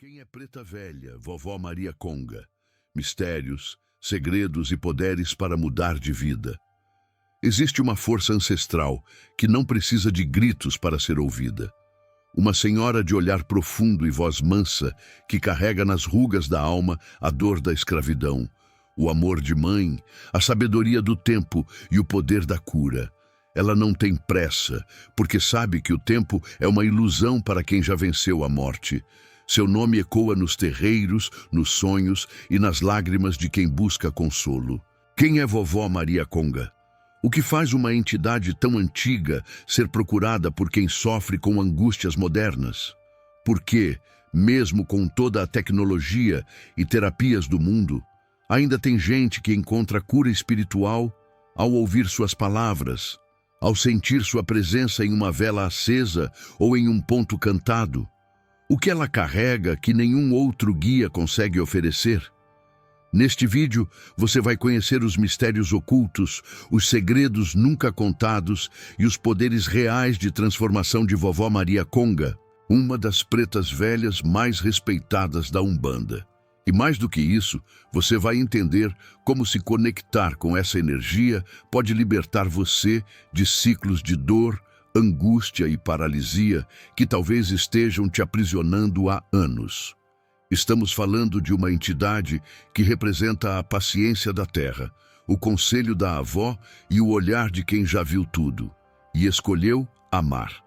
Quem é Preta Velha, Vovó Maria Conga? Mistérios, segredos e poderes para mudar de vida. Existe uma força ancestral que não precisa de gritos para ser ouvida. Uma senhora de olhar profundo e voz mansa que carrega nas rugas da alma a dor da escravidão, o amor de mãe, a sabedoria do tempo e o poder da cura. Ela não tem pressa, porque sabe que o tempo é uma ilusão para quem já venceu a morte. Seu nome ecoa nos terreiros, nos sonhos e nas lágrimas de quem busca consolo. Quem é Vovó Maria Conga? O que faz uma entidade tão antiga ser procurada por quem sofre com angústias modernas? Por que, mesmo com toda a tecnologia e terapias do mundo, ainda tem gente que encontra cura espiritual ao ouvir suas palavras, ao sentir sua presença em uma vela acesa ou em um ponto cantado? O que ela carrega que nenhum outro guia consegue oferecer? Neste vídeo, você vai conhecer os mistérios ocultos, os segredos nunca contados e os poderes reais de transformação de Vovó Maria Conga, uma das pretas velhas mais respeitadas da Umbanda. E mais do que isso, você vai entender como se conectar com essa energia pode libertar você de ciclos de dor, angústia e paralisia que talvez estejam te aprisionando há anos. Estamos falando de uma entidade que representa a paciência da terra, o conselho da avó e o olhar de quem já viu tudo e escolheu amar.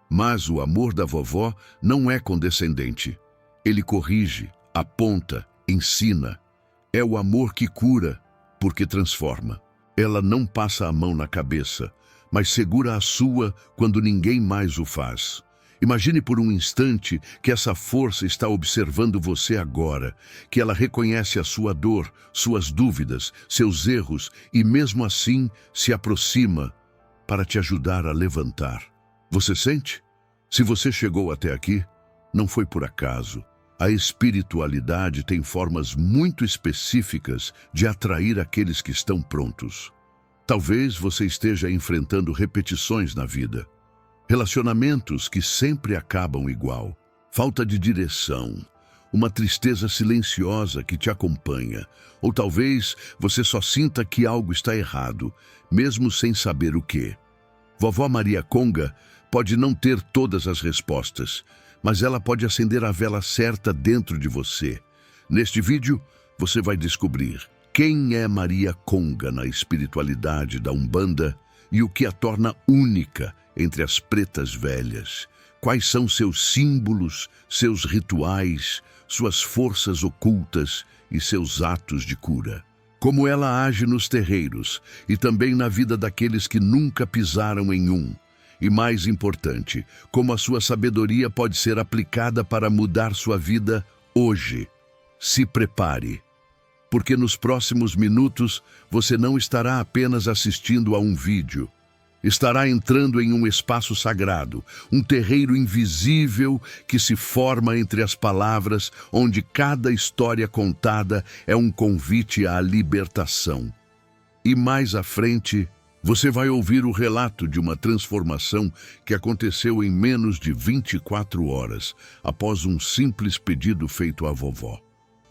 Mas o amor da vovó não é condescendente. Ele corrige, aponta, ensina. É o amor que cura, porque transforma. Ela não passa a mão na cabeça, mas segura a sua quando ninguém mais o faz. Imagine por um instante que essa força está observando você agora, que ela reconhece a sua dor, suas dúvidas, seus erros e mesmo assim se aproxima para te ajudar a levantar. Você sente? Se você chegou até aqui, não foi por acaso. A espiritualidade tem formas muito específicas de atrair aqueles que estão prontos. Talvez você esteja enfrentando repetições na vida. Relacionamentos que sempre acabam igual. Falta de direção. Uma tristeza silenciosa que te acompanha. Ou talvez você só sinta que algo está errado, mesmo sem saber o que. Vovó Maria Conga pode não ter todas as respostas, mas ela pode acender a vela certa dentro de você. Neste vídeo, você vai descobrir quem é Maria Conga na espiritualidade da Umbanda e o que a torna única entre as pretas velhas. Quais são seus símbolos, seus rituais, suas forças ocultas e seus atos de cura. Como ela age nos terreiros e também na vida daqueles que nunca pisaram em um. E mais importante, como a sua sabedoria pode ser aplicada para mudar sua vida hoje. Se prepare, porque nos próximos minutos você não estará apenas assistindo a um vídeo. Estará entrando em um espaço sagrado, um terreiro invisível que se forma entre as palavras, onde cada história contada é um convite à libertação. E mais à frente, você vai ouvir o relato de uma transformação que aconteceu em menos de 24 horas, após um simples pedido feito à vovó.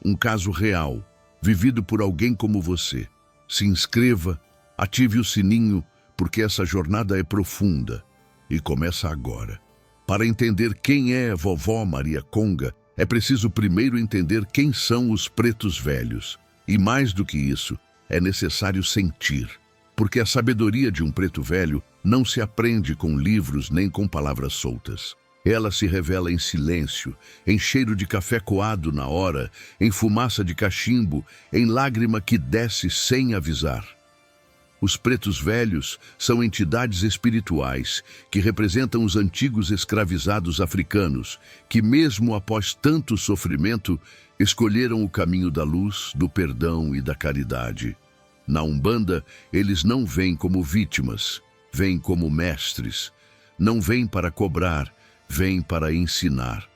Um caso real, vivido por alguém como você. Se inscreva, ative o sininho, porque essa jornada é profunda e começa agora. Para entender quem é a Vovó Maria Conga, é preciso primeiro entender quem são os pretos velhos. E mais do que isso, é necessário sentir. Porque a sabedoria de um preto velho não se aprende com livros nem com palavras soltas. Ela se revela em silêncio, em cheiro de café coado na hora, em fumaça de cachimbo, em lágrima que desce sem avisar. Os pretos velhos são entidades espirituais que representam os antigos escravizados africanos, que mesmo após tanto sofrimento, escolheram o caminho da luz, do perdão e da caridade. Na Umbanda, eles não vêm como vítimas, vêm como mestres. Não vêm para cobrar, vêm para ensinar.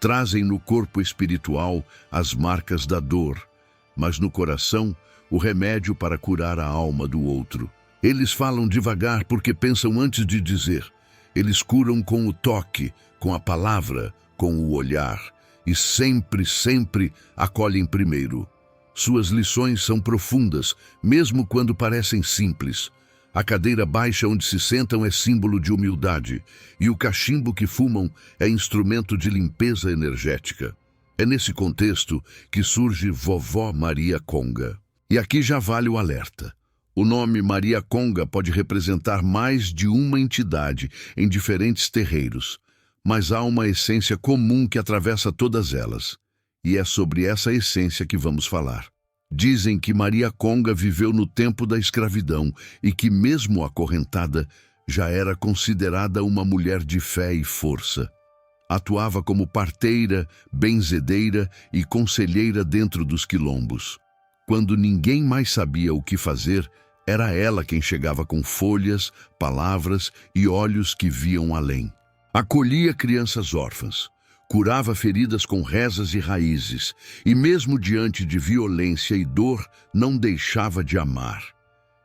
Trazem no corpo espiritual as marcas da dor, mas no coração, o remédio para curar a alma do outro. Eles falam devagar porque pensam antes de dizer. Eles curam com o toque, com a palavra, com o olhar. e sempre, sempre acolhem primeiro. Suas lições são profundas, mesmo quando parecem simples. A cadeira baixa onde se sentam é símbolo de humildade, e o cachimbo que fumam é instrumento de limpeza energética. É nesse contexto que surge Vovó Maria Conga. E aqui já vale o alerta. O nome Maria Conga pode representar mais de uma entidade em diferentes terreiros, mas há uma essência comum que atravessa todas elas. E é sobre essa essência que vamos falar. Dizem que Maria Conga viveu no tempo da escravidão e que, mesmo acorrentada, já era considerada uma mulher de fé e força. Atuava como parteira, benzedeira e conselheira dentro dos quilombos. Quando ninguém mais sabia o que fazer, era ela quem chegava com folhas, palavras e olhos que viam além. Acolhia crianças órfãs, curava feridas com rezas e raízes, e mesmo diante de violência e dor, não deixava de amar.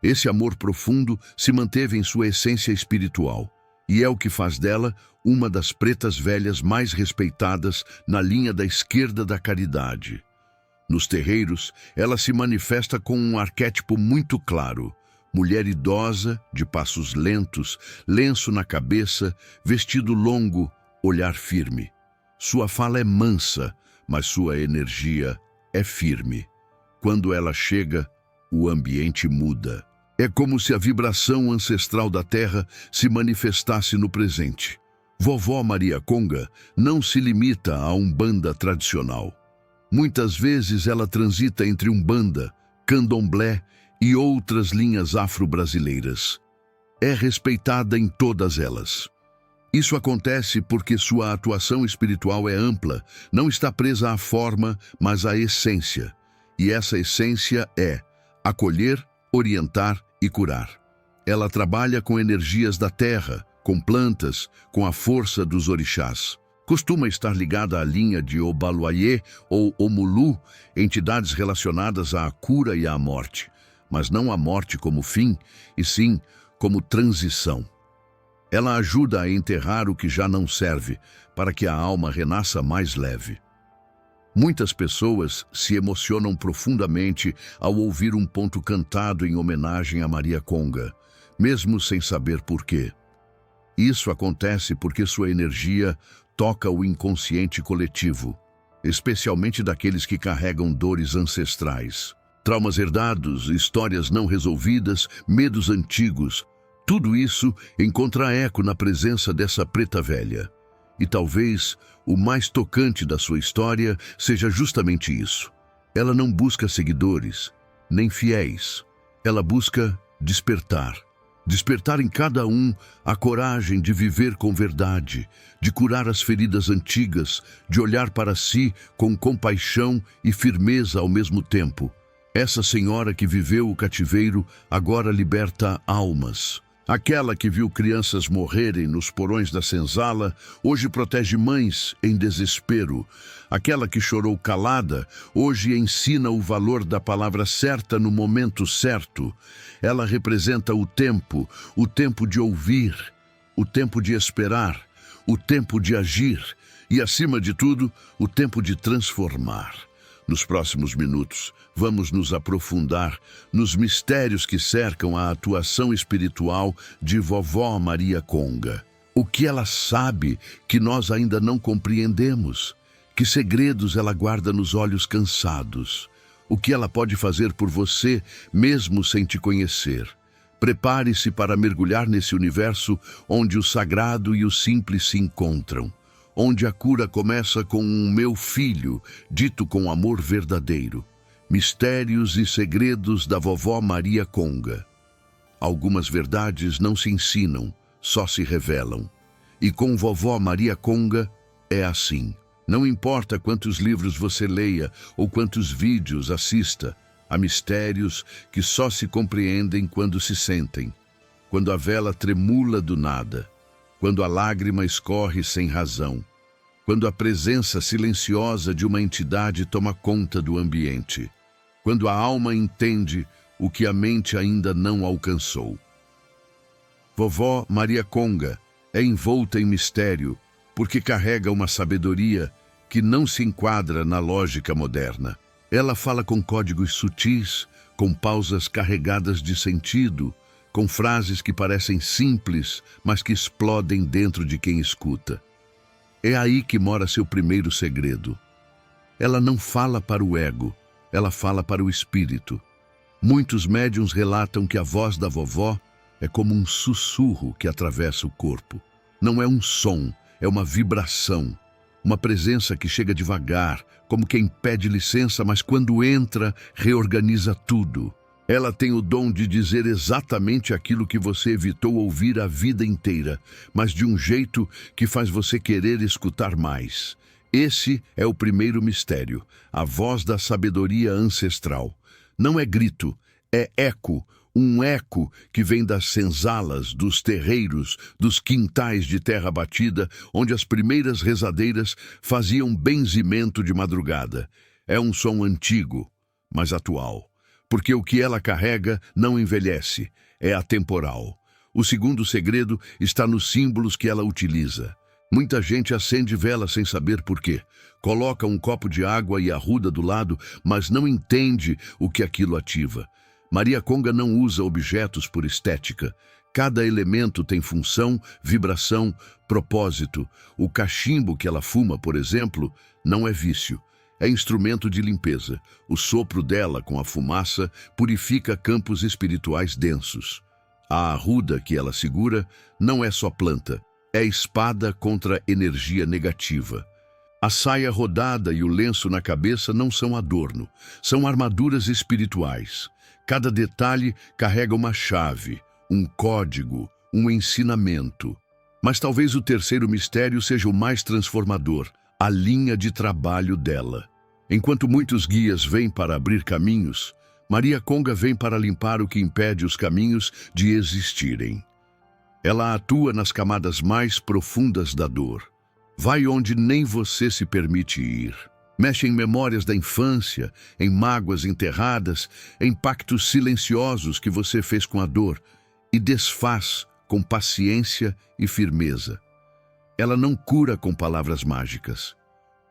Esse amor profundo se manteve em sua essência espiritual, e é o que faz dela uma das pretas velhas mais respeitadas na linha da esquerda da caridade. Nos terreiros, ela se manifesta com um arquétipo muito claro: mulher idosa, de passos lentos, lenço na cabeça, vestido longo, olhar firme. Sua fala é mansa, mas sua energia é firme. Quando ela chega, o ambiente muda. É como se a vibração ancestral da terra se manifestasse no presente. Vovó Maria Conga não se limita à Umbanda tradicional. Muitas vezes ela transita entre Umbanda, Candomblé e outras linhas afro-brasileiras. É respeitada em todas elas. Isso acontece porque sua atuação espiritual é ampla, não está presa à forma, mas à essência. E essa essência é acolher, orientar e curar. Ela trabalha com energias da terra, com plantas, com a força dos orixás. Costuma estar ligada à linha de Obaluayê ou Omulu, entidades relacionadas à cura e à morte, mas não a morte como fim, e sim como transição. Ela ajuda a enterrar o que já não serve, para que a alma renasça mais leve. Muitas pessoas se emocionam profundamente ao ouvir um ponto cantado em homenagem a Maria Conga, mesmo sem saber por quê. Isso acontece porque sua energia toca o inconsciente coletivo, especialmente daqueles que carregam dores ancestrais. Traumas herdados, histórias não resolvidas, medos antigos, tudo isso encontra eco na presença dessa preta velha. E talvez o mais tocante da sua história seja justamente isso. Ela não busca seguidores, nem fiéis. Ela busca despertar. Despertar em cada um a coragem de viver com verdade, de curar as feridas antigas, de olhar para si com compaixão e firmeza ao mesmo tempo. Essa senhora que viveu o cativeiro agora liberta almas. Aquela que viu crianças morrerem nos porões da senzala, hoje protege mães em desespero. Aquela que chorou calada, hoje ensina o valor da palavra certa no momento certo. Ela representa o tempo de ouvir, o tempo de esperar, o tempo de agir e, acima de tudo, o tempo de transformar. Nos próximos minutos, vamos nos aprofundar nos mistérios que cercam a atuação espiritual de Vovó Maria Conga. O que ela sabe que nós ainda não compreendemos? Que segredos ela guarda nos olhos cansados? O que ela pode fazer por você, mesmo sem te conhecer? Prepare-se para mergulhar nesse universo onde o sagrado e o simples se encontram. Onde a cura começa com um meu filho, dito com amor verdadeiro. Mistérios e segredos da Vovó Maria Conga. Algumas verdades não se ensinam, só se revelam. E com Vovó Maria Conga é assim. Não importa quantos livros você leia ou quantos vídeos assista, há mistérios que só se compreendem quando se sentem. Quando a vela tremula do nada. Quando a lágrima escorre sem razão, quando a presença silenciosa de uma entidade toma conta do ambiente, quando a alma entende o que a mente ainda não alcançou. Vovó Maria Conga é envolta em mistério porque carrega uma sabedoria que não se enquadra na lógica moderna. Ela fala com códigos sutis, com pausas carregadas de sentido, com frases que parecem simples, mas que explodem dentro de quem escuta. É aí que mora seu primeiro segredo. Ela não fala para o ego, ela fala para o espírito. Muitos médiuns relatam que a voz da vovó é como um sussurro que atravessa o corpo. Não é um som, é uma vibração. Uma presença que chega devagar, como quem pede licença, mas quando entra, reorganiza tudo. Ela tem o dom de dizer exatamente aquilo que você evitou ouvir a vida inteira, mas de um jeito que faz você querer escutar mais. Esse é o primeiro mistério, a voz da sabedoria ancestral. Não é grito, é eco, um eco que vem das senzalas, dos terreiros, dos quintais de terra batida, onde as primeiras rezadeiras faziam benzimento de madrugada. É um som antigo, mas atual, porque o que ela carrega não envelhece, é atemporal. O segundo segredo está nos símbolos que ela utiliza. Muita gente acende vela sem saber por quê. Coloca um copo de água e arruda do lado, mas não entende o que aquilo ativa. Maria Conga não usa objetos por estética. Cada elemento tem função, vibração, propósito. O cachimbo que ela fuma, por exemplo, não é vício. É instrumento de limpeza. O sopro dela com a fumaça purifica campos espirituais densos. A arruda que ela segura não é só planta, é espada contra energia negativa. A saia rodada e o lenço na cabeça não são adorno, são armaduras espirituais. Cada detalhe carrega uma chave, um código, um ensinamento. Mas talvez o terceiro mistério seja o mais transformador, a linha de trabalho dela. Enquanto muitos guias vêm para abrir caminhos, Maria Conga vem para limpar o que impede os caminhos de existirem. Ela atua nas camadas mais profundas da dor. Vai onde nem você se permite ir. Mexe em memórias da infância, em mágoas enterradas, em pactos silenciosos que você fez com a dor e desfaz com paciência e firmeza. Ela não cura com palavras mágicas.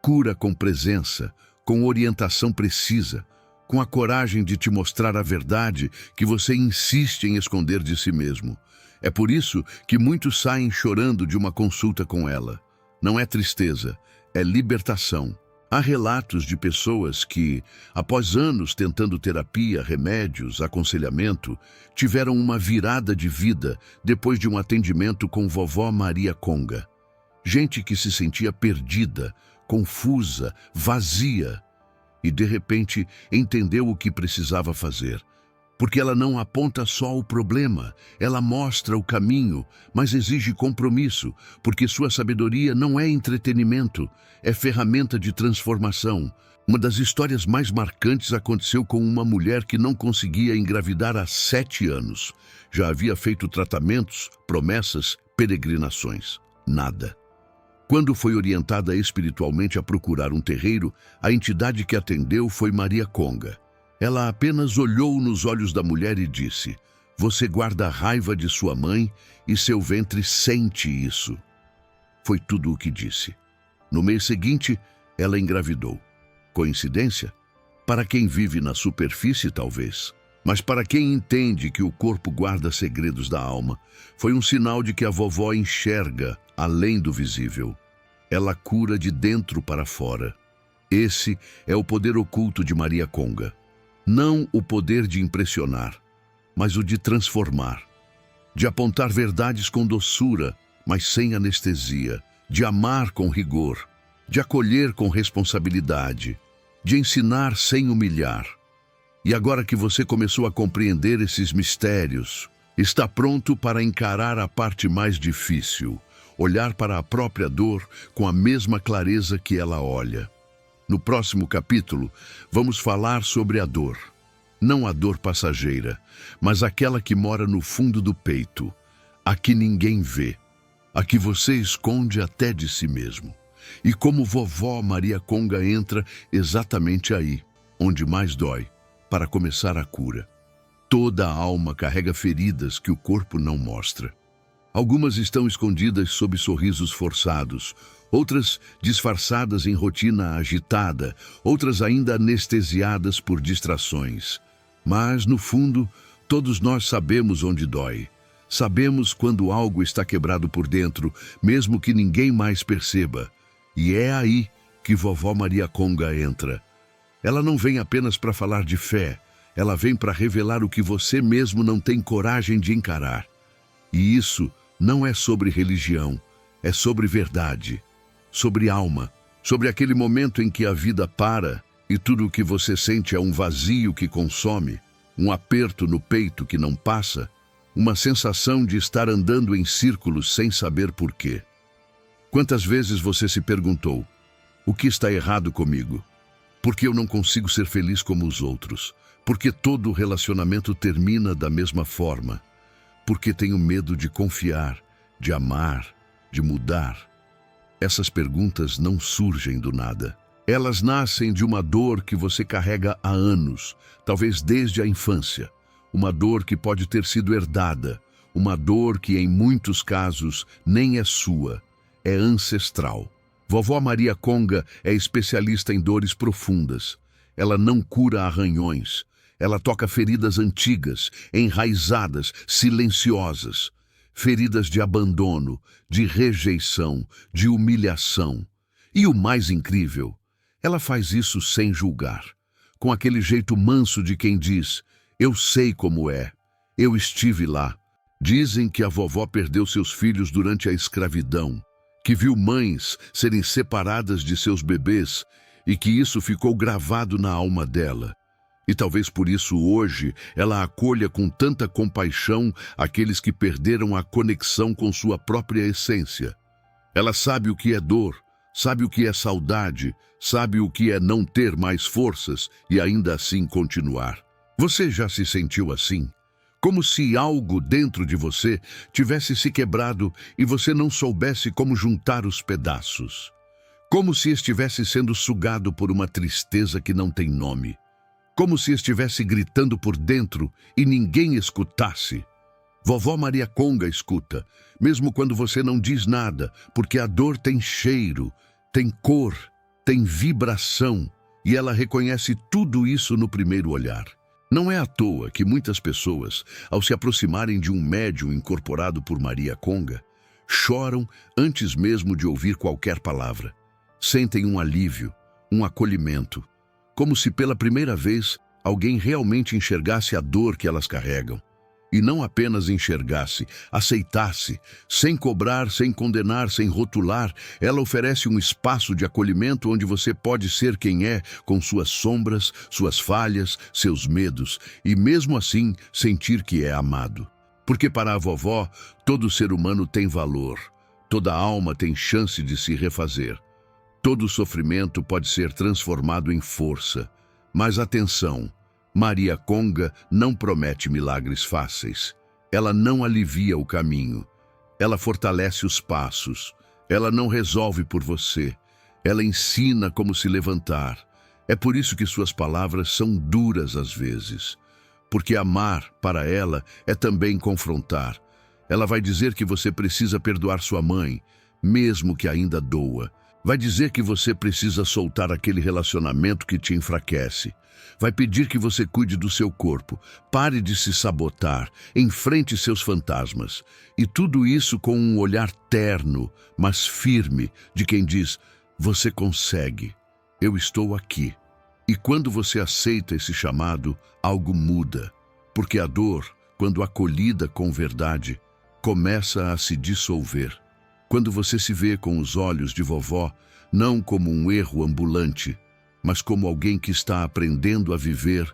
Cura com presença, com orientação precisa, com a coragem de te mostrar a verdade que você insiste em esconder de si mesmo. É por isso que muitos saem chorando de uma consulta com ela. Não é tristeza, é libertação. Há relatos de pessoas que, após anos tentando terapia, remédios, aconselhamento, tiveram uma virada de vida depois de um atendimento com vovó Maria Conga. Gente que se sentia perdida, confusa, vazia, e de repente entendeu o que precisava fazer. Porque ela não aponta só o problema, ela mostra o caminho, mas exige compromisso, porque sua sabedoria não é entretenimento, é ferramenta de transformação. Uma das histórias mais marcantes aconteceu com uma mulher que não conseguia engravidar há 7 anos. Já havia feito tratamentos, promessas, peregrinações. Nada. Quando foi orientada espiritualmente a procurar um terreiro, a entidade que atendeu foi Maria Conga. Ela apenas olhou nos olhos da mulher e disse: "Você guarda a raiva de sua mãe e seu ventre sente isso." Foi tudo o que disse. No mês seguinte, ela engravidou. Coincidência? Para quem vive na superfície, talvez. Mas para quem entende que o corpo guarda segredos da alma, foi um sinal de que a vovó enxerga além do visível. Ela cura de dentro para fora. Esse é o poder oculto de Maria Conga. Não o poder de impressionar, mas o de transformar. De apontar verdades com doçura, mas sem anestesia. De amar com rigor. De acolher com responsabilidade. De ensinar sem humilhar. E agora que você começou a compreender esses mistérios, está pronto para encarar a parte mais difícil. Olhar para a própria dor com a mesma clareza que ela olha. No próximo capítulo, vamos falar sobre a dor. Não a dor passageira, mas aquela que mora no fundo do peito, a que ninguém vê, a que você esconde até de si mesmo. E como vovó Maria Conga entra exatamente aí, onde mais dói, para começar a cura. Toda a alma carrega feridas que o corpo não mostra. Algumas estão escondidas sob sorrisos forçados, outras disfarçadas em rotina agitada, outras ainda anestesiadas por distrações. Mas, no fundo, todos nós sabemos onde dói. Sabemos quando algo está quebrado por dentro, mesmo que ninguém mais perceba. E é aí que vovó Maria Conga entra. Ela não vem apenas para falar de fé, ela vem para revelar o que você mesmo não tem coragem de encarar. E isso não é sobre religião, é sobre verdade, sobre alma, sobre aquele momento em que a vida para e tudo o que você sente é um vazio que consome, um aperto no peito que não passa, uma sensação de estar andando em círculos sem saber por quê. Quantas vezes você se perguntou, o que está errado comigo? Por que eu não consigo ser feliz como os outros? Por que todo relacionamento termina da mesma forma? Por que tenho medo de confiar, de amar, de mudar? Essas perguntas não surgem do nada. Elas nascem de uma dor que você carrega há anos, talvez desde a infância. Uma dor que pode ter sido herdada, uma dor que em muitos casos nem é sua, é ancestral. Vovó Maria Conga é especialista em dores profundas. Ela não cura arranhões, ela toca feridas antigas, enraizadas, silenciosas. Feridas de abandono, de rejeição, de humilhação. E o mais incrível, ela faz isso sem julgar, com aquele jeito manso de quem diz, eu sei como é, eu estive lá. Dizem que a vovó perdeu seus filhos durante a escravidão, que viu mães serem separadas de seus bebês e que isso ficou gravado na alma dela. E talvez por isso hoje ela acolha com tanta compaixão aqueles que perderam a conexão com sua própria essência. Ela sabe o que é dor, sabe o que é saudade, sabe o que é não ter mais forças e ainda assim continuar. Você já se sentiu assim? Como se algo dentro de você tivesse se quebrado e você não soubesse como juntar os pedaços. Como se estivesse sendo sugado por uma tristeza que não tem nome. Como se estivesse gritando por dentro e ninguém escutasse. Vovó Maria Conga escuta, mesmo quando você não diz nada, porque a dor tem cheiro, tem cor, tem vibração, e ela reconhece tudo isso no primeiro olhar. Não é à toa que muitas pessoas, ao se aproximarem de um médium incorporado por Maria Conga, choram antes mesmo de ouvir qualquer palavra. Sentem um alívio, um acolhimento, como se pela primeira vez alguém realmente enxergasse a dor que elas carregam. E não apenas enxergasse, aceitasse, sem cobrar, sem condenar, sem rotular, ela oferece um espaço de acolhimento onde você pode ser quem é, com suas sombras, suas falhas, seus medos, e mesmo assim sentir que é amado. Porque para a vovó, todo ser humano tem valor, toda alma tem chance de se refazer. Todo sofrimento pode ser transformado em força. Mas atenção! Maria Conga não promete milagres fáceis. Ela não alivia o caminho. Ela fortalece os passos. Ela não resolve por você. Ela ensina como se levantar. É por isso que suas palavras são duras às vezes. Porque amar, para ela, é também confrontar. Ela vai dizer que você precisa perdoar sua mãe, mesmo que ainda doa. Vai dizer que você precisa soltar aquele relacionamento que te enfraquece. Vai pedir que você cuide do seu corpo, pare de se sabotar, enfrente seus fantasmas. E tudo isso com um olhar terno, mas firme, de quem diz, você consegue, eu estou aqui. E quando você aceita esse chamado, algo muda. Porque a dor, quando acolhida com verdade, começa a se dissolver. Quando você se vê com os olhos de vovó, não como um erro ambulante, mas como alguém que está aprendendo a viver,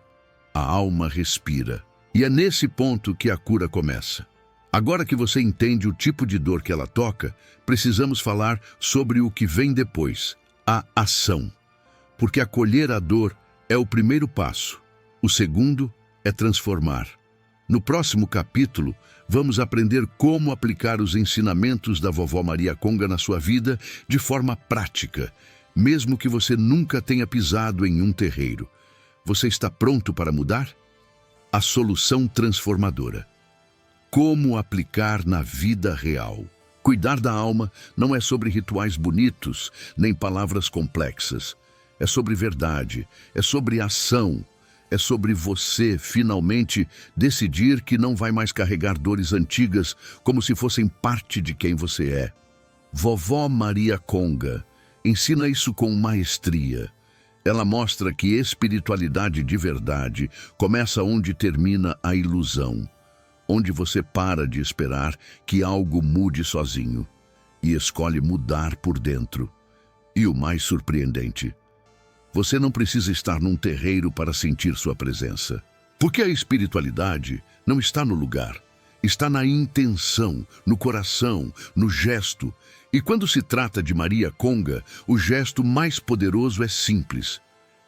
a alma respira. E é nesse ponto que a cura começa. Agora que você entende o tipo de dor que ela toca, precisamos falar sobre o que vem depois, a ação. Porque acolher a dor é o primeiro passo. O segundo é transformar. No próximo capítulo, vamos aprender como aplicar os ensinamentos da vovó Maria Conga na sua vida de forma prática, mesmo que você nunca tenha pisado em um terreiro. Você está pronto para mudar? A solução transformadora. Como aplicar na vida real? Cuidar da alma não é sobre rituais bonitos, nem palavras complexas. É sobre verdade, é sobre ação, é sobre você finalmente decidir que não vai mais carregar dores antigas como se fossem parte de quem você é. Vovó Maria Conga ensina isso com maestria. Ela mostra que espiritualidade de verdade começa onde termina a ilusão, onde você para de esperar que algo mude sozinho e escolhe mudar por dentro. E o mais surpreendente, você não precisa estar num terreiro para sentir sua presença. Porque a espiritualidade não está no lugar, está na intenção, no coração, no gesto. E quando se trata de Maria Conga, o gesto mais poderoso é simples: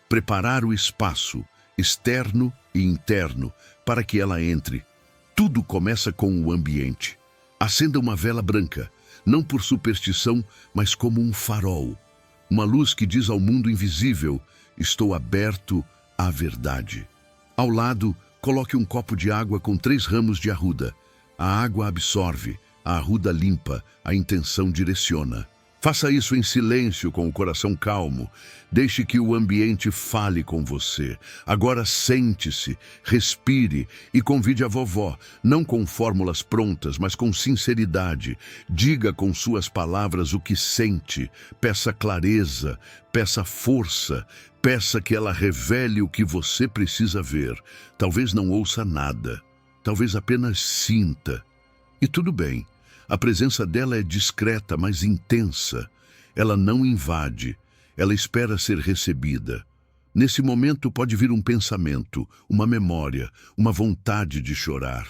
preparar o espaço, externo e interno, para que ela entre. Tudo começa com o ambiente. Acenda uma vela branca, não por superstição, mas como um farol. Uma luz que diz ao mundo invisível: estou aberto à verdade. Ao lado, coloque um copo de água com 3 ramos de arruda. A água absorve, a arruda limpa, a intenção direciona. Faça isso em silêncio, com o coração calmo. Deixe que o ambiente fale com você. Agora sente-se, respire e convide a vovó, não com fórmulas prontas, mas com sinceridade. Diga com suas palavras o que sente. Peça clareza, peça força, peça que ela revele o que você precisa ver. Talvez não ouça nada, talvez apenas sinta. E tudo bem. A presença dela é discreta, mas intensa. Ela não invade, ela espera ser recebida. Nesse momento pode vir um pensamento, uma memória, uma vontade de chorar.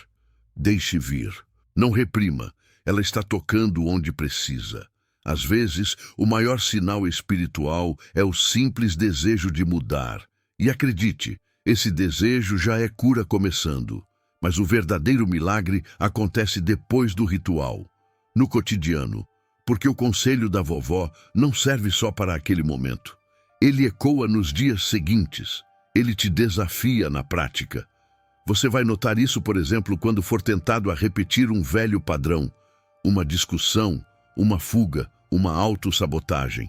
Deixe vir. Não reprima. Ela está tocando onde precisa. Às vezes, o maior sinal espiritual é o simples desejo de mudar. E acredite, esse desejo já é cura começando. Mas o verdadeiro milagre acontece depois do ritual, no cotidiano, porque o conselho da vovó não serve só para aquele momento. Ele ecoa nos dias seguintes, ele te desafia na prática. Você vai notar isso, por exemplo, quando for tentado a repetir um velho padrão, uma discussão, uma fuga, uma autossabotagem.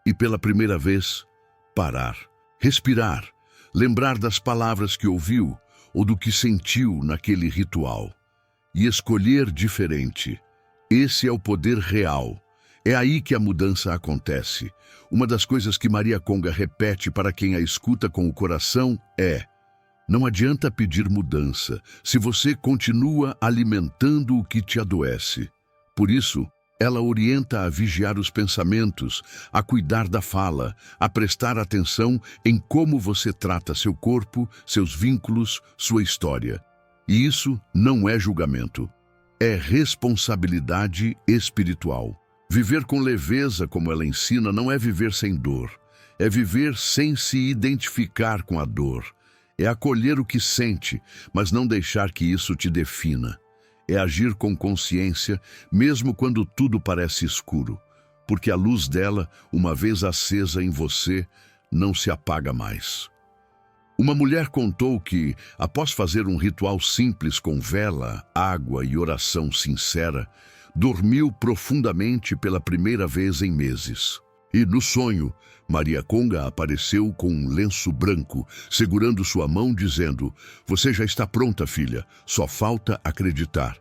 E pela primeira vez, parar, respirar, lembrar das palavras que ouviu, ou do que sentiu naquele ritual, e escolher diferente. Esse é o poder real. É aí que a mudança acontece. Uma das coisas que Maria Conga repete para quem a escuta com o coração é: não adianta pedir mudança se você continua alimentando o que te adoece. Por isso, ela orienta a vigiar os pensamentos, a cuidar da fala, a prestar atenção em como você trata seu corpo, seus vínculos, sua história. E isso não é julgamento, é responsabilidade espiritual. Viver com leveza, como ela ensina, não é viver sem dor, é viver sem se identificar com a dor. É acolher o que sente, mas não deixar que isso te defina. É agir com consciência, mesmo quando tudo parece escuro, porque a luz dela, uma vez acesa em você, não se apaga mais. Uma mulher contou que, após fazer um ritual simples com vela, água e oração sincera, dormiu profundamente pela primeira vez em meses. E no sonho, Maria Conga apareceu com um lenço branco, segurando sua mão, dizendo: "Você já está pronta, filha, só falta acreditar."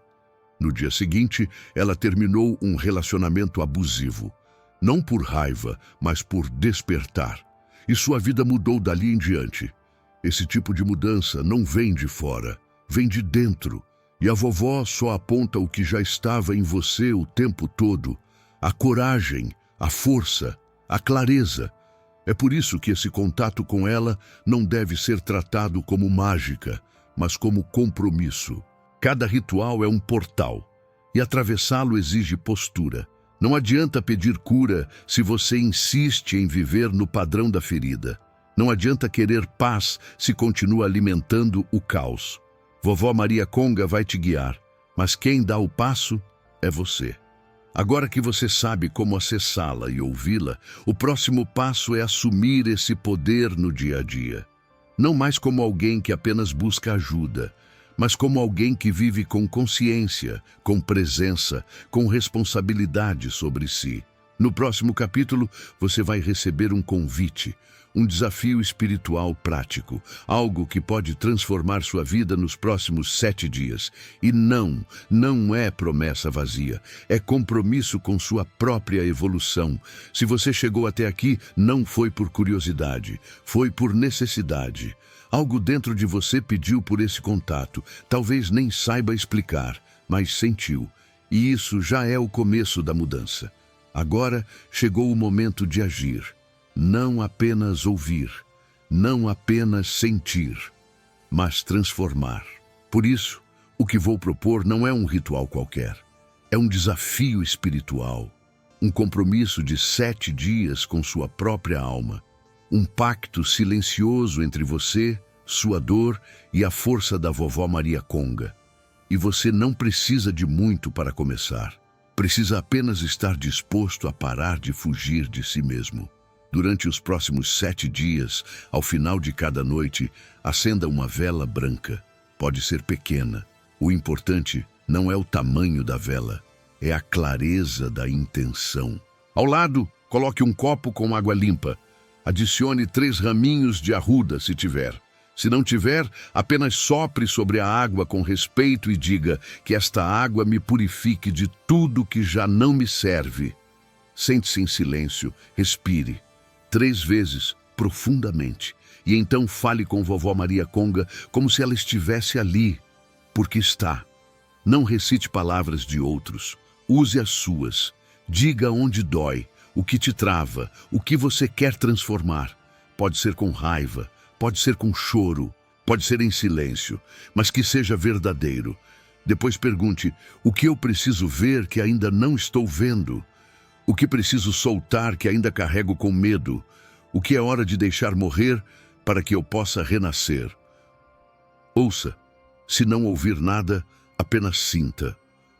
No dia seguinte, ela terminou um relacionamento abusivo. Não por raiva, mas por despertar. E sua vida mudou dali em diante. Esse tipo de mudança não vem de fora, vem de dentro. E a vovó só aponta o que já estava em você o tempo todo: a coragem, a força, a clareza. É por isso que esse contato com ela não deve ser tratado como mágica, mas como compromisso. Cada ritual é um portal, e atravessá-lo exige postura. Não adianta pedir cura se você insiste em viver no padrão da ferida. Não adianta querer paz se continua alimentando o caos. Vovó Maria Conga vai te guiar, mas quem dá o passo é você. Agora que você sabe como acessá-la e ouvi-la, o próximo passo é assumir esse poder no dia a dia. Não mais como alguém que apenas busca ajuda, mas como alguém que vive com consciência, com presença, com responsabilidade sobre si. No próximo capítulo, você vai receber um convite, um desafio espiritual prático, algo que pode transformar sua vida nos próximos 7 dias. E não é promessa vazia, é compromisso com sua própria evolução. Se você chegou até aqui, não foi por curiosidade, foi por necessidade. Algo dentro de você pediu por esse contato, talvez nem saiba explicar, mas sentiu. E isso já é o começo da mudança. Agora chegou o momento de agir. Não apenas ouvir, não apenas sentir, mas transformar. Por isso, o que vou propor não é um ritual qualquer. É um desafio espiritual, um compromisso de 7 dias com sua própria alma, um pacto silencioso entre você, sua dor e a força da vovó Maria Conga. E você não precisa de muito para começar. Precisa apenas estar disposto a parar de fugir de si mesmo. Durante os próximos 7 dias, ao final de cada noite, acenda uma vela branca. Pode ser pequena. O importante não é o tamanho da vela, é a clareza da intenção. Ao lado, coloque um copo com água limpa. Adicione 3 raminhos de arruda, se tiver. Se não tiver, apenas sopre sobre a água com respeito e diga que esta água me purifique de tudo que já não me serve. Sente-se em silêncio, respire 3 vezes, profundamente, e então fale com vovó Maria Conga como se ela estivesse ali, porque está. Não recite palavras de outros, use as suas. Diga onde dói, o que te trava, o que você quer transformar. Pode ser com raiva, pode ser com choro, pode ser em silêncio, mas que seja verdadeiro. Depois pergunte, o que eu preciso ver que ainda não estou vendo? O que preciso soltar que ainda carrego com medo? O que é hora de deixar morrer para que eu possa renascer? Ouça. Se não ouvir nada, apenas sinta.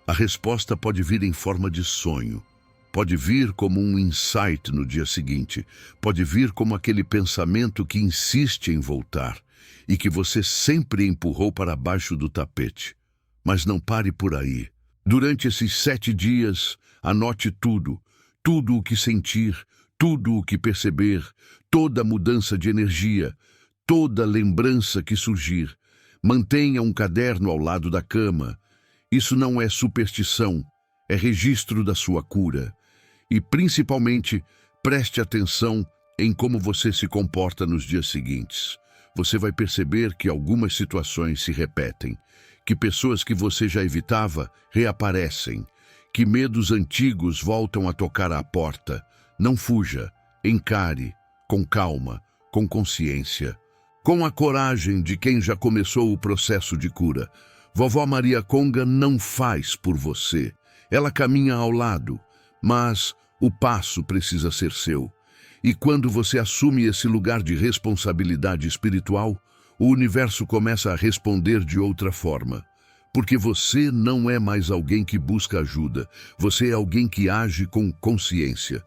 A resposta pode vir em forma de sonho. Pode vir como um insight no dia seguinte. Pode vir como aquele pensamento que insiste em voltar e que você sempre empurrou para baixo do tapete. Mas não pare por aí. Durante esses 7 dias, anote tudo o que sentir, tudo o que perceber, toda mudança de energia, toda lembrança que surgir. Mantenha um caderno ao lado da cama. Isso não é superstição, é registro da sua cura. E, principalmente, preste atenção em como você se comporta nos dias seguintes. Você vai perceber que algumas situações se repetem, que pessoas que você já evitava reaparecem, que medos antigos voltam a tocar à porta. Não fuja, encare, com calma, com consciência, com a coragem de quem já começou o processo de cura. Vovó Maria Conga não faz por você, ela caminha ao lado, mas o passo precisa ser seu. E quando você assume esse lugar de responsabilidade espiritual, o universo começa a responder de outra forma. Porque você não é mais alguém que busca ajuda, você é alguém que age com consciência.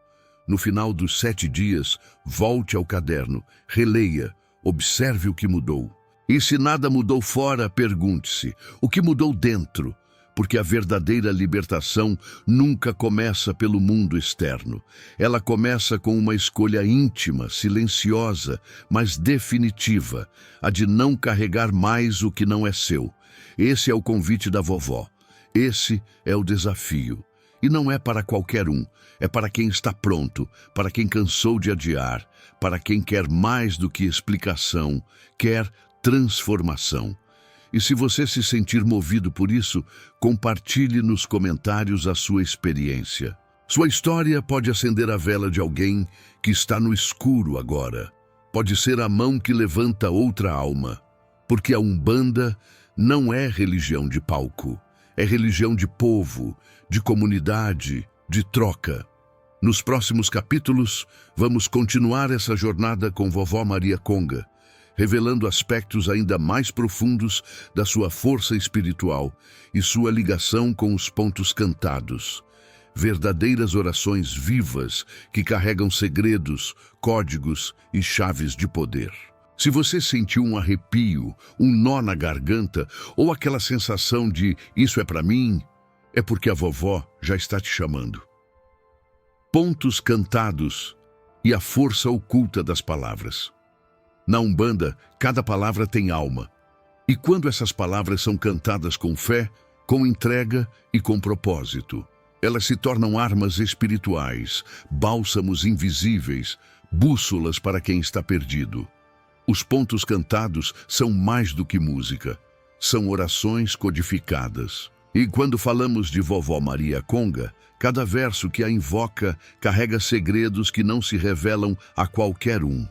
No final dos 7 dias, volte ao caderno, releia, observe o que mudou. E se nada mudou fora, pergunte-se, o que mudou dentro? Porque a verdadeira libertação nunca começa pelo mundo externo. Ela começa com uma escolha íntima, silenciosa, mas definitiva, a de não carregar mais o que não é seu. Esse é o convite da vovó. Esse é o desafio. E não é para qualquer um, é para quem está pronto, para quem cansou de adiar, para quem quer mais do que explicação, quer transformação. E se você se sentir movido por isso, compartilhe nos comentários a sua experiência. Sua história pode acender a vela de alguém que está no escuro agora. Pode ser a mão que levanta outra alma. Porque a Umbanda não é religião de palco, é religião de povo, de comunidade, de troca. Nos próximos capítulos, vamos continuar essa jornada com vovó Maria Conga, revelando aspectos ainda mais profundos da sua força espiritual e sua ligação com os pontos cantados. Verdadeiras orações vivas que carregam segredos, códigos e chaves de poder. Se você sentiu um arrepio, um nó na garganta ou aquela sensação de "isso é para mim", é porque a vovó já está te chamando. Pontos cantados e a força oculta das palavras. Na Umbanda, cada palavra tem alma. E quando essas palavras são cantadas com fé, com entrega e com propósito, elas se tornam armas espirituais, bálsamos invisíveis, bússolas para quem está perdido. Os pontos cantados são mais do que música, são orações codificadas. E quando falamos de Vovó Maria Conga, cada verso que a invoca carrega segredos que não se revelam a qualquer um.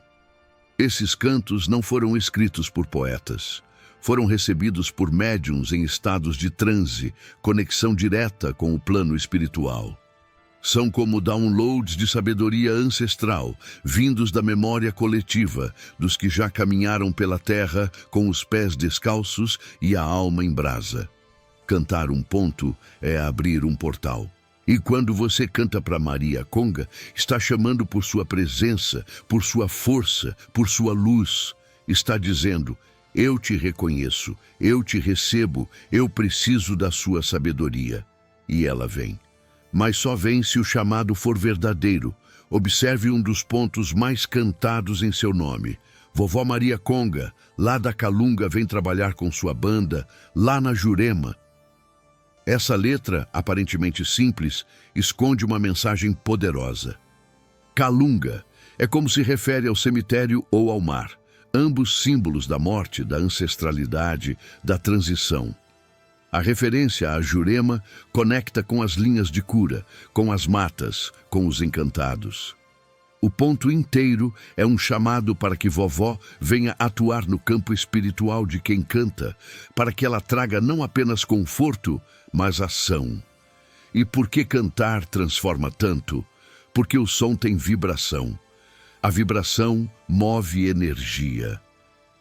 Esses cantos não foram escritos por poetas. Foram recebidos por médiuns em estados de transe, conexão direta com o plano espiritual. São como downloads de sabedoria ancestral, vindos da memória coletiva, dos que já caminharam pela terra com os pés descalços e a alma em brasa. Cantar um ponto é abrir um portal. E quando você canta para Maria Conga, está chamando por sua presença, por sua força, por sua luz. Está dizendo: eu te reconheço, eu te recebo, eu preciso da sua sabedoria. E ela vem. Mas só vem se o chamado for verdadeiro. Observe um dos pontos mais cantados em seu nome. Vovó Maria Conga, lá da Calunga, vem trabalhar com sua banda, lá na Jurema. Essa letra, aparentemente simples, esconde uma mensagem poderosa. Calunga é como se refere ao cemitério ou ao mar, ambos símbolos da morte, da ancestralidade, da transição. A referência à Jurema conecta com as linhas de cura, com as matas, com os encantados. O ponto inteiro é um chamado para que vovó venha atuar no campo espiritual de quem canta, para que ela traga não apenas conforto, mas ação. E por que cantar transforma tanto? Porque o som tem vibração. A vibração move energia.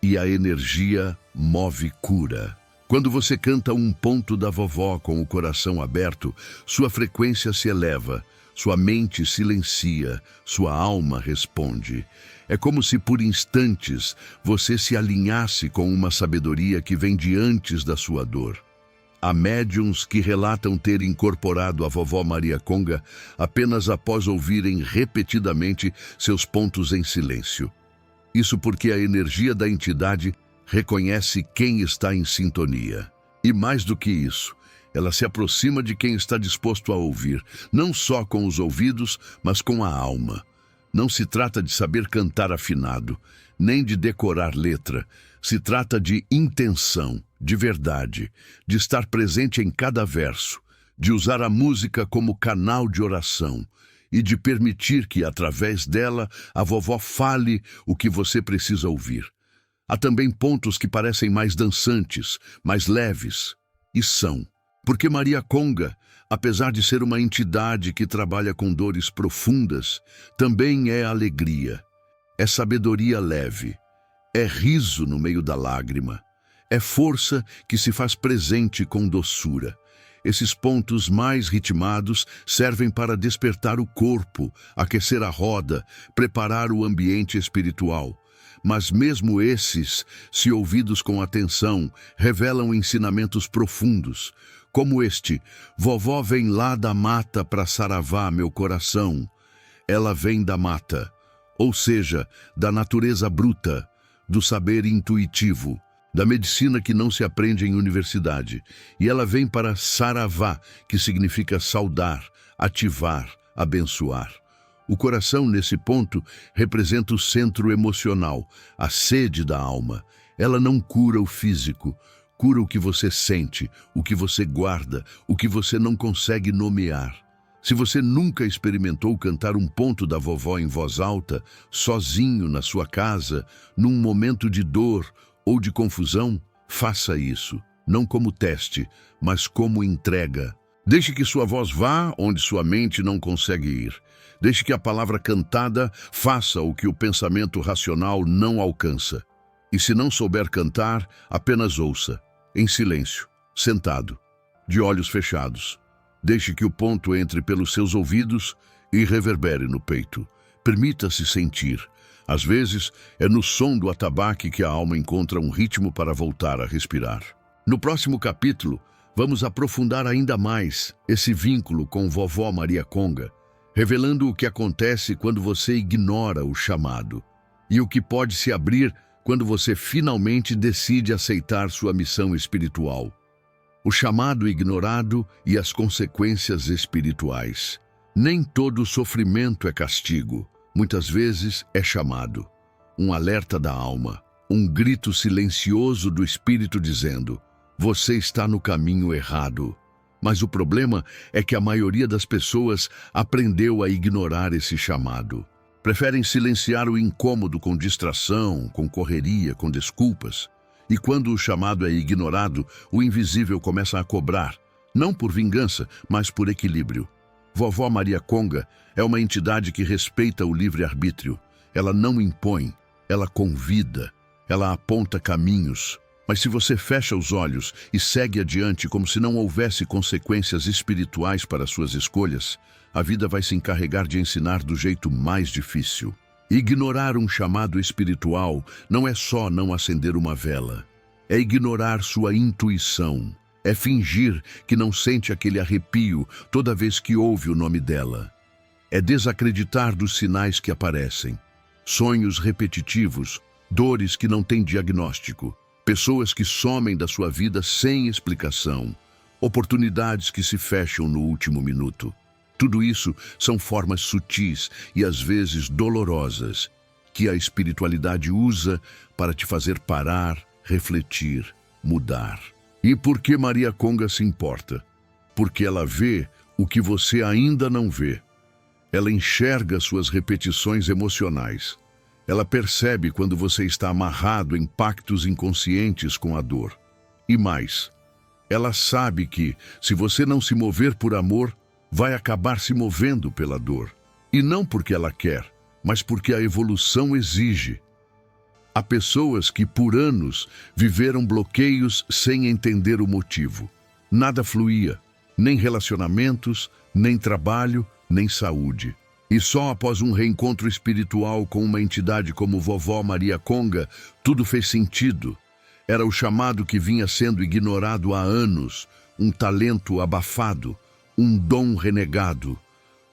E a energia move cura. Quando você canta um ponto da vovó com o coração aberto, sua frequência se eleva, sua mente silencia, sua alma responde. É como se por instantes você se alinhasse com uma sabedoria que vem de antes da sua dor. Há médiuns que relatam ter incorporado a vovó Maria Conga apenas após ouvirem repetidamente seus pontos em silêncio. Isso porque a energia da entidade reconhece quem está em sintonia. E mais do que isso, ela se aproxima de quem está disposto a ouvir, não só com os ouvidos, mas com a alma. Não se trata de saber cantar afinado, nem de decorar letra. Se trata de intenção, de verdade, de estar presente em cada verso, de usar a música como canal de oração e de permitir que, através dela, a vovó fale o que você precisa ouvir. Há também pontos que parecem mais dançantes, mais leves, e são. Porque Maria Conga, apesar de ser uma entidade que trabalha com dores profundas, também é alegria, é sabedoria leve, é riso no meio da lágrima, é força que se faz presente com doçura. Esses pontos mais ritmados servem para despertar o corpo, aquecer a roda, preparar o ambiente espiritual. Mas mesmo esses, se ouvidos com atenção, revelam ensinamentos profundos, como este: vovó vem lá da mata para saravar meu coração. Ela vem da mata, ou seja, da natureza bruta, do saber intuitivo, da medicina que não se aprende em universidade. E ela vem para saravar, que significa saudar, ativar, abençoar. O coração, nesse ponto, representa o centro emocional, a sede da alma. Ela não cura o físico, cura o que você sente, o que você guarda, o que você não consegue nomear. Se você nunca experimentou cantar um ponto da vovó em voz alta, sozinho na sua casa, num momento de dor ou de confusão, faça isso, não como teste, mas como entrega. Deixe que sua voz vá onde sua mente não consegue ir. Deixe que a palavra cantada faça o que o pensamento racional não alcança. E se não souber cantar, apenas ouça, em silêncio, sentado, de olhos fechados. Deixe que o ponto entre pelos seus ouvidos e reverbere no peito. Permita-se sentir. Às vezes, é no som do atabaque que a alma encontra um ritmo para voltar a respirar. No próximo capítulo, vamos aprofundar ainda mais esse vínculo com vovó Maria Conga, revelando o que acontece quando você ignora o chamado e o que pode se abrir quando você finalmente decide aceitar sua missão espiritual. O chamado ignorado e as consequências espirituais. Nem todo sofrimento é castigo. Muitas vezes é chamado. Um alerta da alma. Um grito silencioso do espírito dizendo: você está no caminho errado. Mas o problema é que a maioria das pessoas aprendeu a ignorar esse chamado. Preferem silenciar o incômodo com distração, com correria, com desculpas. E quando o chamado é ignorado, o invisível começa a cobrar, não por vingança, mas por equilíbrio. Vovó Maria Conga é uma entidade que respeita o livre-arbítrio. Ela não impõe, ela convida, ela aponta caminhos. Mas se você fecha os olhos e segue adiante como se não houvesse consequências espirituais para suas escolhas, a vida vai se encarregar de ensinar do jeito mais difícil. Ignorar um chamado espiritual não é só não acender uma vela. É ignorar sua intuição. É fingir que não sente aquele arrepio toda vez que ouve o nome dela. É desacreditar dos sinais que aparecem. Sonhos repetitivos, dores que não têm diagnóstico, pessoas que somem da sua vida sem explicação, oportunidades que se fecham no último minuto. Tudo isso são formas sutis e às vezes dolorosas que a espiritualidade usa para te fazer parar, refletir, mudar. E por que Maria Conga se importa? Porque ela vê o que você ainda não vê. Ela enxerga suas repetições emocionais. Ela percebe quando você está amarrado em pactos inconscientes com a dor. E mais, ela sabe que, se você não se mover por amor, vai acabar se movendo pela dor. E não porque ela quer, mas porque a evolução exige. Há pessoas que por anos viveram bloqueios sem entender o motivo. Nada fluía, nem relacionamentos, nem trabalho, nem saúde. E só após um reencontro espiritual com uma entidade como vovó Maria Conga, tudo fez sentido. Era o chamado que vinha sendo ignorado há anos, um talento abafado, um dom renegado,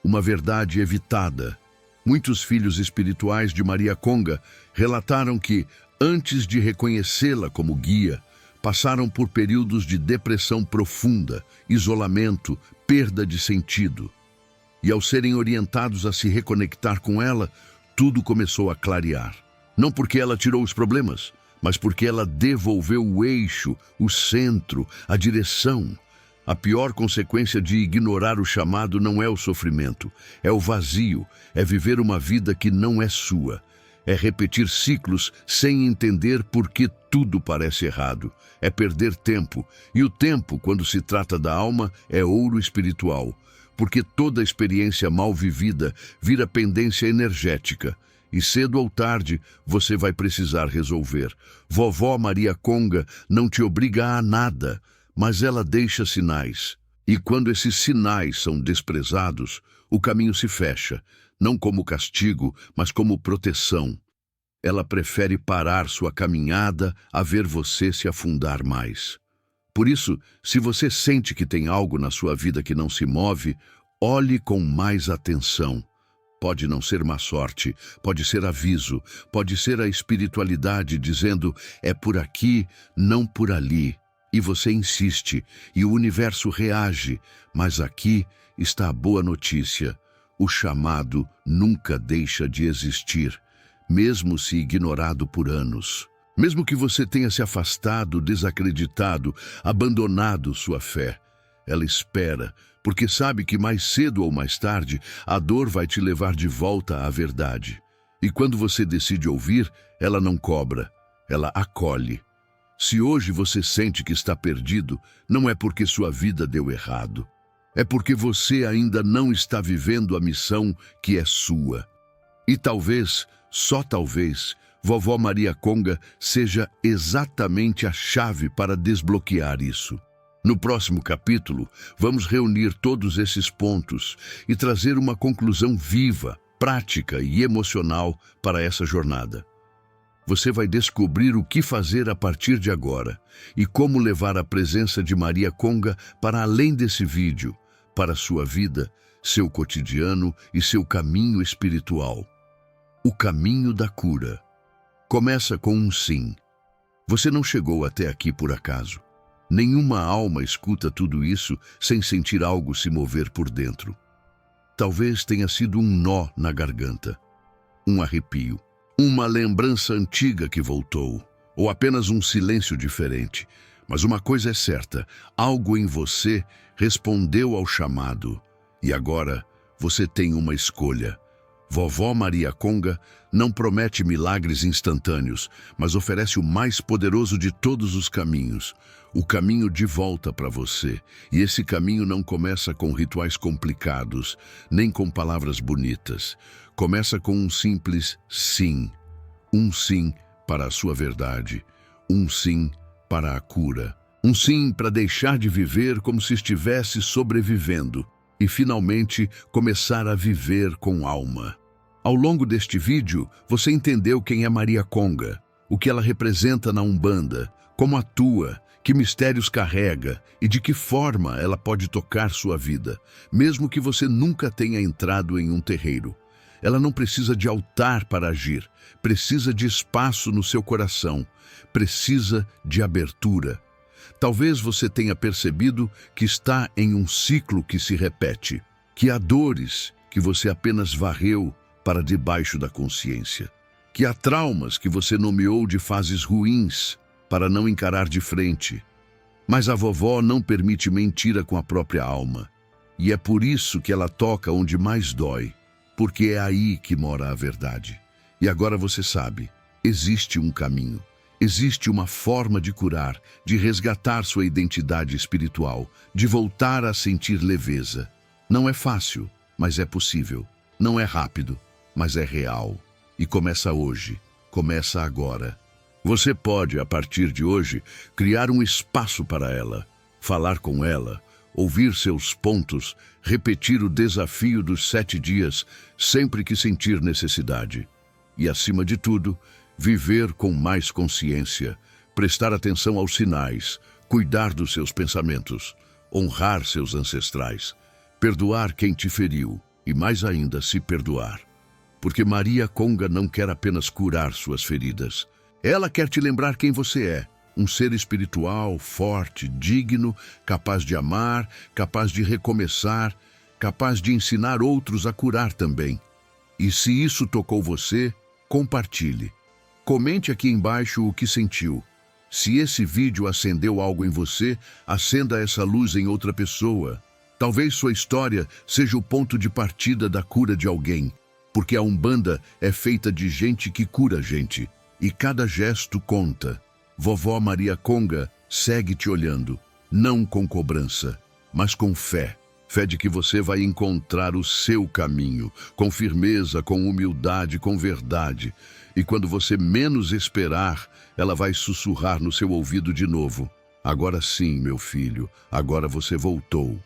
uma verdade evitada. Muitos filhos espirituais de Maria Conga relataram que, antes de reconhecê-la como guia, passaram por períodos de depressão profunda, isolamento, perda de sentido. E ao serem orientados a se reconectar com ela, tudo começou a clarear. Não porque ela tirou os problemas, mas porque ela devolveu o eixo, o centro, a direção. A pior consequência de ignorar o chamado não é o sofrimento, é o vazio, é viver uma vida que não é sua. É repetir ciclos sem entender por que tudo parece errado. É perder tempo, e o tempo, quando se trata da alma, é ouro espiritual, porque toda experiência mal vivida vira pendência energética. E cedo ou tarde, você vai precisar resolver. Vovó Maria Conga não te obriga a nada, mas ela deixa sinais. E quando esses sinais são desprezados, o caminho se fecha, não como castigo, mas como proteção. Ela prefere parar sua caminhada a ver você se afundar mais. Por isso, se você sente que tem algo na sua vida que não se move, olhe com mais atenção. Pode não ser má sorte, pode ser aviso, pode ser a espiritualidade dizendo: é por aqui, não por ali. E você insiste, e o universo reage, mas aqui está a boa notícia. O chamado nunca deixa de existir, mesmo se ignorado por anos. Mesmo que você tenha se afastado, desacreditado, abandonado sua fé, ela espera, porque sabe que mais cedo ou mais tarde a dor vai te levar de volta à verdade. E quando você decide ouvir, ela não cobra, ela acolhe. Se hoje você sente que está perdido, não é porque sua vida deu errado. É porque você ainda não está vivendo a missão que é sua. E talvez, só talvez, vovó Maria Conga seja exatamente a chave para desbloquear isso. No próximo capítulo, vamos reunir todos esses pontos e trazer uma conclusão viva, prática e emocional para essa jornada. Você vai descobrir o que fazer a partir de agora e como levar a presença de Maria Conga para além desse vídeo, para a sua vida, seu cotidiano e seu caminho espiritual. O caminho da cura. Começa com um sim. Você não chegou até aqui por acaso. Nenhuma alma escuta tudo isso sem sentir algo se mover por dentro. Talvez tenha sido um nó na garganta, um arrepio, uma lembrança antiga que voltou, ou apenas um silêncio diferente. Mas uma coisa é certa, algo em você respondeu ao chamado. E agora você tem uma escolha. Vovó Maria Conga não promete milagres instantâneos, mas oferece o mais poderoso de todos os caminhos, o caminho de volta para você. E esse caminho não começa com rituais complicados, nem com palavras bonitas. Começa com um simples sim. Um sim para a sua verdade. Um sim para a cura. Um sim para deixar de viver como se estivesse sobrevivendo e finalmente começar a viver com alma. Ao longo deste vídeo, você entendeu quem é Maria Conga, o que ela representa na Umbanda, como atua, que mistérios carrega e de que forma ela pode tocar sua vida, mesmo que você nunca tenha entrado em um terreiro. Ela não precisa de altar para agir, precisa de espaço no seu coração, precisa de abertura. Talvez você tenha percebido que está em um ciclo que se repete, que há dores que você apenas varreu para debaixo da consciência, que há traumas que você nomeou de fases ruins para não encarar de frente. Mas a vovó não permite mentira com a própria alma, e é por isso que ela toca onde mais dói, porque é aí que mora a verdade. E agora você sabe, existe um caminho. Existe uma forma de curar, de resgatar sua identidade espiritual, de voltar a sentir leveza. Não é fácil, mas é possível. Não é rápido, mas é real. E começa hoje, começa agora. Você pode, a partir de hoje, criar um espaço para ela, falar com ela, ouvir seus pontos, repetir o desafio dos 7 dias, sempre que sentir necessidade. E, acima de tudo, viver com mais consciência, prestar atenção aos sinais, cuidar dos seus pensamentos, honrar seus ancestrais, perdoar quem te feriu e, mais ainda, se perdoar. Porque Maria Conga não quer apenas curar suas feridas. Ela quer te lembrar quem você é, um ser espiritual, forte, digno, capaz de amar, capaz de recomeçar, capaz de ensinar outros a curar também. E se isso tocou você, compartilhe. Comente aqui embaixo o que sentiu. Se esse vídeo acendeu algo em você, acenda essa luz em outra pessoa. Talvez sua história seja o ponto de partida da cura de alguém, porque a Umbanda é feita de gente que cura gente, e cada gesto conta. Vovó Maria Conga segue te olhando, não com cobrança, mas com fé. Fé de que você vai encontrar o seu caminho, com firmeza, com humildade, com verdade. E quando você menos esperar, ela vai sussurrar no seu ouvido de novo. Agora sim, meu filho, agora você voltou.